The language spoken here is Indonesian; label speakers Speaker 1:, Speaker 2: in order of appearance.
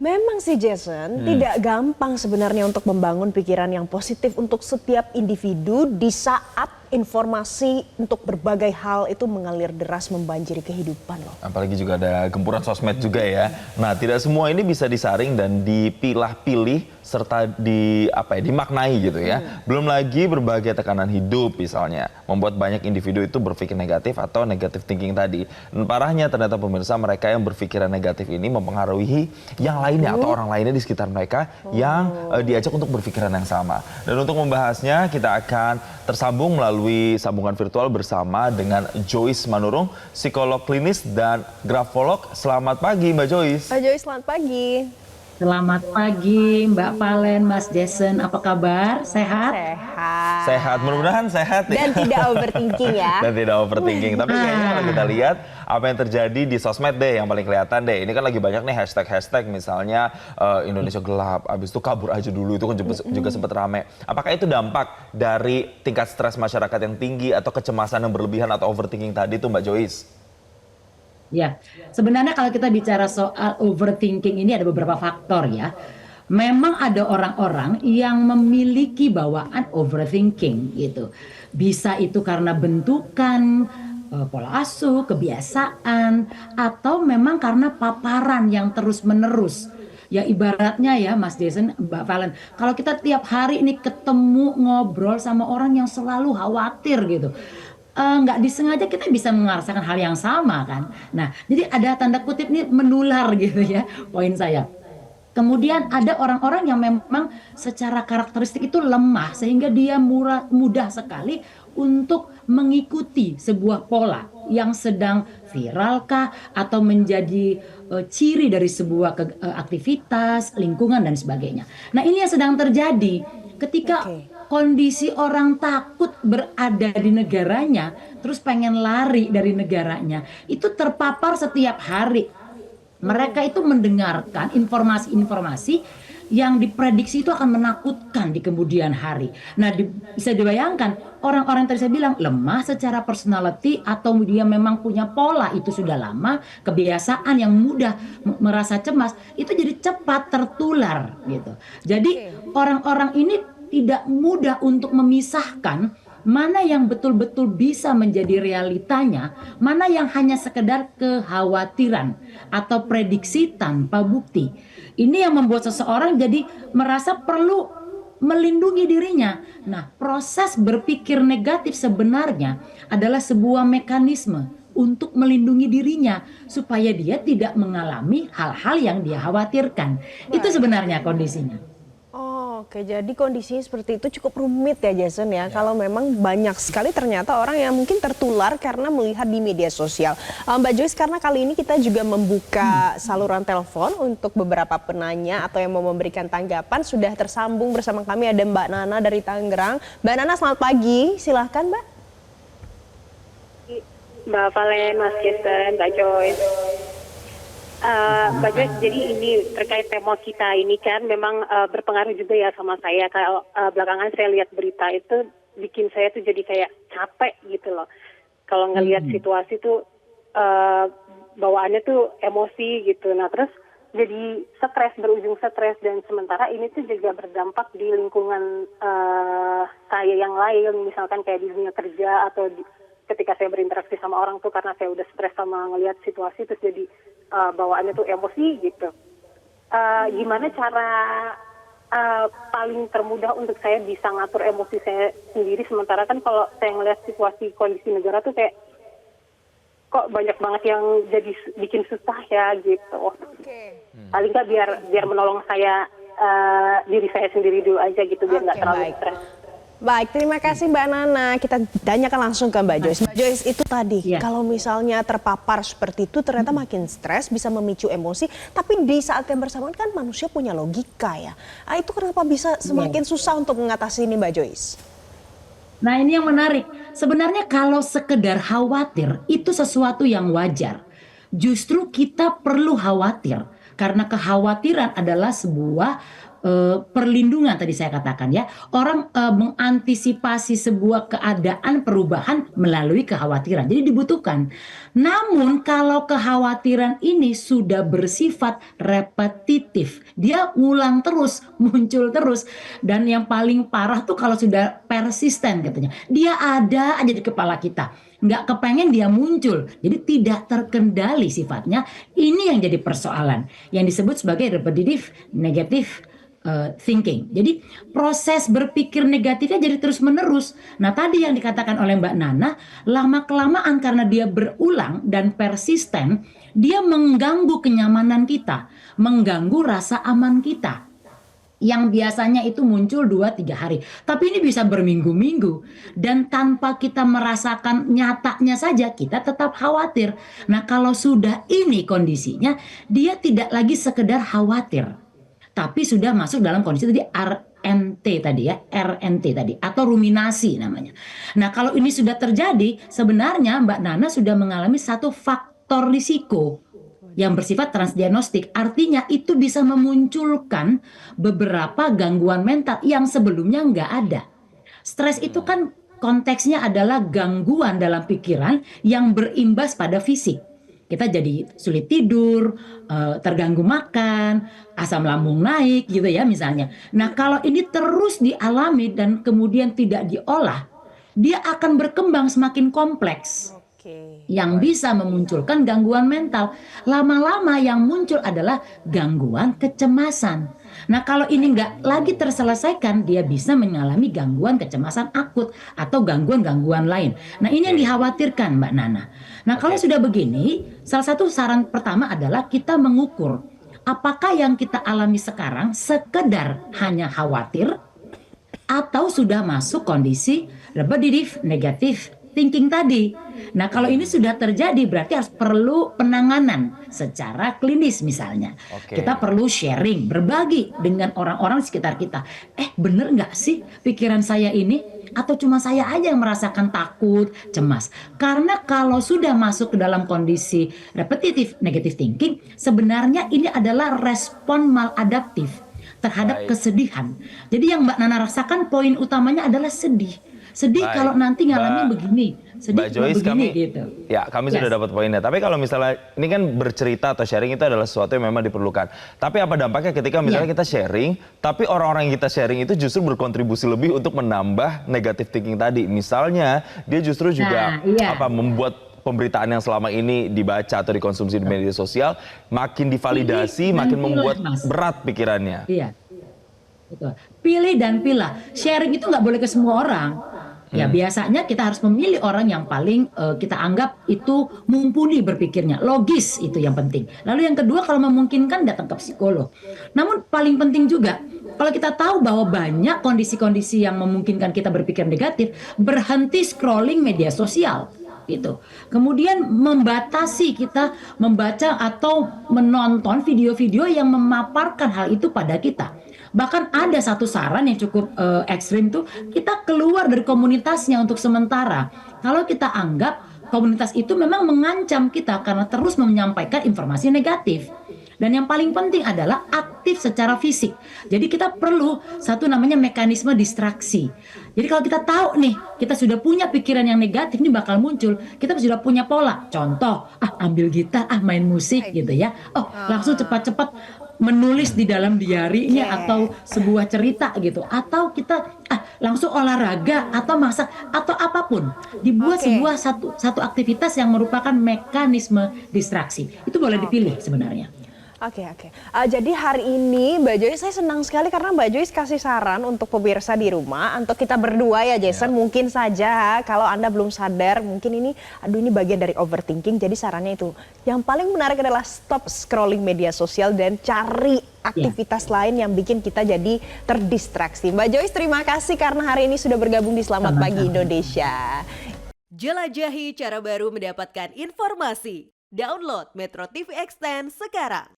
Speaker 1: Memang sih Jason, tidak gampang sebenarnya untuk membangun pikiran yang positif untuk setiap individu di saat informasi untuk berbagai hal itu mengalir deras membanjiri kehidupan loh.
Speaker 2: Apalagi juga ada gempuran sosmed juga ya. Nah, tidak semua ini bisa disaring dan dipilah-pilih serta dimaknai gitu ya. Belum lagi berbagai tekanan hidup misalnya membuat banyak individu itu berpikir negatif atau negatif thinking tadi. Dan parahnya ternyata pemirsa, mereka yang berpikiran negatif ini mempengaruhi yang lainnya atau orang lainnya di sekitar mereka yang diajak untuk berpikiran yang sama. Dan untuk membahasnya kita akan tersambung melalui sambungan virtual bersama dengan Joyce Manurung, psikolog klinis dan grafolog. Selamat pagi Mbak Joyce.
Speaker 1: Mbak Joyce, selamat pagi.
Speaker 3: Selamat pagi Mbak Valen, Mas Jason, apa kabar? Sehat?
Speaker 1: Sehat.
Speaker 2: Sehat, mudah-mudahan sehat ya.
Speaker 1: Dan tidak overthinking ya.
Speaker 2: Dan tidak overthinking. Tapi kayaknya kalau kita lihat apa yang terjadi di sosmed deh yang paling kelihatan deh. Ini kan lagi banyak nih hashtag misalnya Indonesia gelap, abis itu kabur aja dulu, itu kan juga sempat rame. Apakah itu dampak dari tingkat stres masyarakat yang tinggi atau kecemasan yang berlebihan atau overthinking tadi tuh Mbak Joyce?
Speaker 3: Ya, sebenarnya kalau kita bicara soal overthinking ini ada beberapa faktor ya. Memang ada orang-orang yang memiliki bawaan overthinking gitu. Bisa itu karena bentukan, pola asuh, kebiasaan, atau memang karena paparan yang terus-menerus. Ya ibaratnya ya Mas Jason, Mbak Valen, kalau kita tiap hari ini ketemu ngobrol sama orang yang selalu khawatir gitu. Nggak disengaja kita bisa merasakan hal yang sama kan. Nah, jadi ada tanda kutip nih menular gitu ya, poin saya. Kemudian ada orang-orang yang memang secara karakteristik itu lemah sehingga dia mudah sekali untuk mengikuti sebuah pola yang sedang viralkah atau menjadi ciri dari sebuah aktivitas, lingkungan dan sebagainya. Nah, ini yang sedang terjadi ketika kondisi orang takut berada di negaranya, terus pengen lari dari negaranya, itu terpapar setiap hari. Mereka itu mendengarkan informasi-informasi yang diprediksi itu akan menakutkan di kemudian hari. Nah, bisa dibayangkan orang-orang yang tadi saya bilang lemah secara personality atau dia memang punya pola itu sudah lama, kebiasaan yang mudah merasa cemas, itu jadi cepat tertular gitu. Jadi orang-orang ini tidak mudah untuk memisahkan mana yang betul-betul bisa menjadi realitanya, mana yang hanya sekedar kekhawatiran atau prediksi tanpa bukti. Ini yang membuat seseorang jadi merasa perlu melindungi dirinya. Nah, proses berpikir negatif sebenarnya adalah sebuah mekanisme untuk melindungi dirinya supaya dia tidak mengalami hal-hal yang dia khawatirkan. Itu sebenarnya kondisinya.
Speaker 1: Oke, jadi kondisinya seperti itu cukup rumit ya Jason ya. Kalau memang banyak sekali ternyata orang yang mungkin tertular karena melihat di media sosial. Mbak Joyce, karena kali ini kita juga membuka saluran telepon untuk beberapa penanya atau yang mau memberikan tanggapan. Sudah tersambung bersama kami ada Mbak Nana dari Tangerang. Mbak Nana, selamat pagi. Silahkan Mbak.
Speaker 4: Mbak Valen, Mas Jason, Mbak Joyce. Mbak Joyce, jadi ini terkait tema kita ini kan memang berpengaruh juga ya sama saya. Kalau belakangan saya lihat berita itu bikin saya tuh jadi kayak capek gitu loh. Kalau ngelihat situasi tuh bawaannya tuh emosi gitu. Nah terus jadi stres, berujung stres, dan sementara ini tuh juga berdampak di lingkungan saya yang lain, misalkan kayak di dunia kerja atau ketika saya berinteraksi sama orang tuh karena saya udah stres sama ngelihat situasi terus jadi bawaannya tuh emosi gitu. Gimana cara paling termudah untuk saya bisa ngatur emosi saya sendiri, sementara kan kalau saya ngelihat situasi kondisi negara tuh kayak kok banyak banget yang jadi bikin susah ya gitu. Paling nggak biar menolong saya diri saya sendiri dulu aja gitu biar nggak terlalu stres.
Speaker 1: Baik, terima kasih Mbak Nana. Kita tanyakan langsung ke Mbak Joyce. Mbak Joyce, itu tadi kalau misalnya terpapar seperti itu ternyata makin stres, bisa memicu emosi. Tapi di saat yang bersamaan kan manusia punya logika ya. Itu kenapa bisa semakin susah untuk mengatasi ini Mbak Joyce?
Speaker 3: Nah ini yang menarik. Sebenarnya kalau sekedar khawatir itu sesuatu yang wajar. Justru kita perlu khawatir. Karena kekhawatiran adalah sebuah perlindungan tadi saya katakan ya. Orang mengantisipasi sebuah keadaan perubahan melalui kekhawatiran. Jadi dibutuhkan. Namun kalau kekhawatiran ini sudah bersifat repetitif, dia ngulang terus, muncul terus. Dan yang paling parah tuh kalau sudah persisten katanya. Dia ada aja di kepala kita. Nggak kepengen dia muncul. Jadi tidak terkendali sifatnya. Ini yang jadi persoalan. Yang disebut sebagai repetitive negative thinking. Jadi proses berpikir negatifnya jadi terus menerus. Nah tadi yang dikatakan oleh Mbak Nana, lama kelamaan karena dia berulang dan persisten, dia mengganggu kenyamanan kita, mengganggu rasa aman kita. Yang biasanya itu muncul 2-3 hari. Tapi ini bisa berminggu-minggu. Dan tanpa kita merasakan nyatanya saja, kita tetap khawatir. Nah kalau sudah ini kondisinya, dia tidak lagi sekedar khawatir. Tapi sudah masuk dalam kondisi tadi RNT tadi ya, RNT tadi atau ruminasi namanya. Nah kalau ini sudah terjadi, sebenarnya Mbak Nana sudah mengalami satu faktor risiko yang bersifat transdiagnostik. Artinya itu bisa memunculkan beberapa gangguan mental yang sebelumnya nggak ada. Stres itu kan konteksnya adalah gangguan dalam pikiran yang berimbas pada fisik. Kita jadi sulit tidur, terganggu makan, asam lambung naik gitu ya misalnya. Nah kalau ini terus dialami dan kemudian tidak diolah, dia akan berkembang semakin kompleks. Yang bisa memunculkan gangguan mental. Lama-lama yang muncul adalah gangguan kecemasan. Nah kalau ini nggak lagi terselesaikan, dia bisa mengalami gangguan kecemasan akut atau gangguan-gangguan lain. Nah ini yang dikhawatirkan Mbak Nana. Nah kalau sudah begini, salah satu saran pertama adalah kita mengukur apakah yang kita alami sekarang sekedar hanya khawatir atau sudah masuk kondisi repetitive negative thinking tadi. Nah kalau ini sudah terjadi berarti harus perlu penanganan secara klinis misalnya. Kita perlu sharing, berbagi dengan orang-orang di sekitar kita. Bener nggak sih pikiran saya ini? Atau cuma saya aja yang merasakan takut, cemas? Karena kalau sudah masuk ke dalam kondisi repetitive negative thinking, sebenarnya ini adalah respon maladaptif terhadap kesedihan. Jadi yang Mbak Nana rasakan poin utamanya adalah sedih. Sedih kalau nanti ngalamin begini, sedih
Speaker 2: Mbak Joyce,
Speaker 3: begini gitu.
Speaker 2: Ya, kami sudah dapat poinnya. Tapi kalau misalnya ini kan bercerita atau sharing itu adalah sesuatu yang memang diperlukan. Tapi apa dampaknya ketika misalnya kita sharing, tapi orang-orang yang kita sharing itu justru berkontribusi lebih untuk menambah negative thinking tadi. Misalnya dia justru juga membuat pemberitaan yang selama ini dibaca atau dikonsumsi di media sosial makin divalidasi, makin membuat berat pikirannya.
Speaker 3: Iya. Betul. Pilih dan pilah. Sharing itu nggak boleh ke semua orang. Ya biasanya kita harus memilih orang yang paling kita anggap itu mumpuni berpikirnya, logis itu yang penting. Lalu yang kedua kalau memungkinkan datang ke psikolog. Namun paling penting juga kalau kita tahu bahwa banyak kondisi-kondisi yang memungkinkan kita berpikir negatif, berhenti scrolling media sosial. Gitu. Kemudian membatasi kita membaca atau menonton video-video yang memaparkan hal itu pada kita. Bahkan ada satu saran yang cukup ekstrim tuh, kita keluar dari komunitasnya untuk sementara. Kalau kita anggap komunitas itu memang mengancam kita karena terus menyampaikan informasi negatif. Dan yang paling penting adalah aktif secara fisik. Jadi kita perlu satu namanya mekanisme distraksi. Jadi kalau kita tahu nih, kita sudah punya pikiran yang negatif ini bakal muncul, kita sudah punya pola. Contoh, ambil gitar, main musik gitu ya. Langsung cepat-cepat menulis di dalam diarinya atau sebuah cerita gitu. Atau kita langsung olahraga atau masak atau apapun. Dibuat sebuah satu aktivitas yang merupakan mekanisme distraksi. Itu boleh dipilih sebenarnya.
Speaker 1: Oke. Jadi hari ini Mbak Joyce saya senang sekali karena Mbak Joyce kasih saran untuk pemirsa di rumah, untuk kita berdua ya Jason. Mungkin saja kalau Anda belum sadar mungkin ini bagian dari overthinking. Jadi sarannya itu yang paling menarik adalah stop scrolling media sosial dan cari aktivitas lain yang bikin kita jadi terdistraksi. Mbak Joyce terima kasih karena hari ini sudah bergabung di Selamat Pagi Indonesia.
Speaker 5: Jelajahi cara baru mendapatkan informasi. Download Metro TV Extend sekarang.